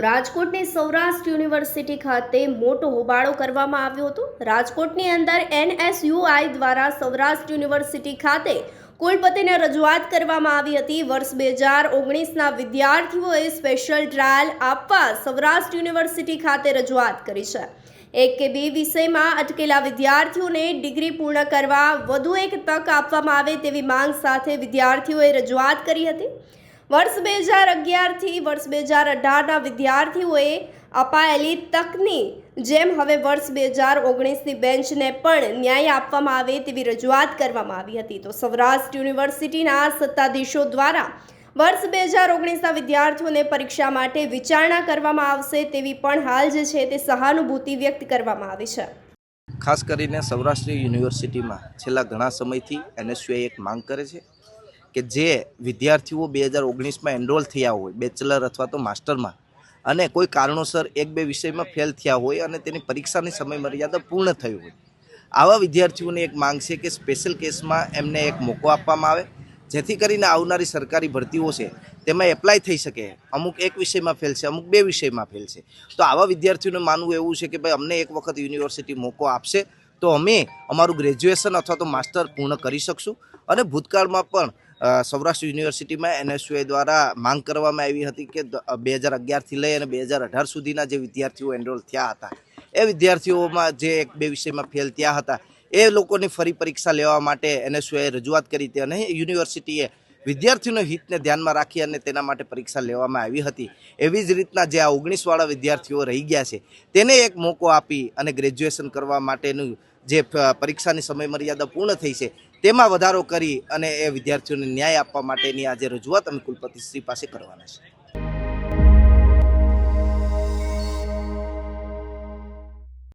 રાજકોટની સૌરાષ્ટ્ર યુનિવર્સિટી ખાતે મોટો હોબાળો કરવામાં આવ્યો હતો। રાજકોટની અંદર NSUI દ્વારા સૌરાષ્ટ્ર યુનિવર્સિટી ખાતે કુલપતિને રજૂઆત કરવામાં આવી હતી। વર્ષ 2019ના વિદ્યાર્થીઓએ સ્પેશિયલ ટ્રાયલ આપવા સૌરાષ્ટ્ર યુનિવર્સિટી ખાતે રજૂઆત કરી છે। એક કે બે વિષયમાં અટકેલા વિદ્યાર્થીઓને ડિગ્રી પૂર્ણ કરવા વધુ એક તક આપવામાં આવે તેવી માંગ સાથે વિદ્યાર્થીઓએ રજૂઆત કરી હતી। વર્ષ 2011 થી વર્ષ 2018ના વિદ્યાર્થીઓએ અપાયેલી તકની જેમ હવે વર્ષ 2019ની બેન્ચને પણ ન્યાય આપવામાં આવે તેવી રજૂઆત કરવામાં આવી હતી। તો સૌરાષ્ટ્ર યુનિવર્સિટીના સત્તાધીશો દ્વારા વર્ષ 2019ના વિદ્યાર્થીઓને પરીક્ષા માટે વિચારણા કરવામાં આવશે તેવી પણ હાલ જે છે તે સહાનુભૂતિ વ્યક્ત કરવામાં આવી છે। ખાસ કરીને સૌરાષ્ટ્ર યુનિવર્સિટીમાં છેલ્લા ઘણા સમયથી NSUI એક માંગ કરે છે કે જે વિદ્યાર્થીઓ 2019માં એનરોલ થયા હોય બેચલર અથવા તો માસ્ટરમાં અને કોઈ કારણોસર એક બે વિષયમાં ફેલ થયા હોય અને તેની પરીક્ષાની સમયમર્યાદા પૂર્ણ થઈ હોય, આવા વિદ્યાર્થીઓની એક માંગ છે કે સ્પેશિયલ કેસમાં એમને એક મોકો આપવામાં આવે જેથી કરીને આવનારી સરકારી ભરતીઓ છે તેમાં એપ્લાય થઈ શકે। અમુક એક વિષયમાં ફેલ છે, અમુક બે વિષયમાં ફેલ છે, તો આવા વિદ્યાર્થીઓને માનવું એવું છે કે ભાઈ અમને એક વખત યુનિવર્સિટી મોકો આપશે તો અમે અમારું ગ્રેજ્યુએશન અથવા તો માસ્ટર પૂર્ણ કરી શકશું। અને ભૂતકાળમાં પણ સૌરાષ્ટ્ર યુનિવર્સિટીમાં NSUI દ્વારા માંગ કરવામાં આવી હતી કે 2011થી લઈ અને 2018 સુધીના જે વિદ્યાર્થીઓ એનરોલ થયા હતા એ વિદ્યાર્થીઓમાં જે એક બે વિષયમાં ફેલ થયા હતા એ લોકોની ફરી પરીક્ષા લેવા માટે NSUI રજૂઆત કરી હતી અને યુનિવર્સિટીએ વિદ્યાર્થીઓના હિતને ધ્યાનમાં રાખી અને તેના માટે પરીક્ષા લેવામાં આવી હતી। એવી જ રીતના જે આ 19વાળા વિદ્યાર્થીઓ રહી ગયા છે તેને એક મોકો આપી અને ગ્રેજ્યુએશન કરવા માટેનું જે પરીક્ષાની સમયમર્યાદા પૂર્ણ થઈ છે તેમાં વધારો કરી અને એ વિદ્યાર્થીઓને ન્યાય આપવા માટેની આજે રજૂઆત અમે કુલપતિશ્રી પાસે કરવાના છે।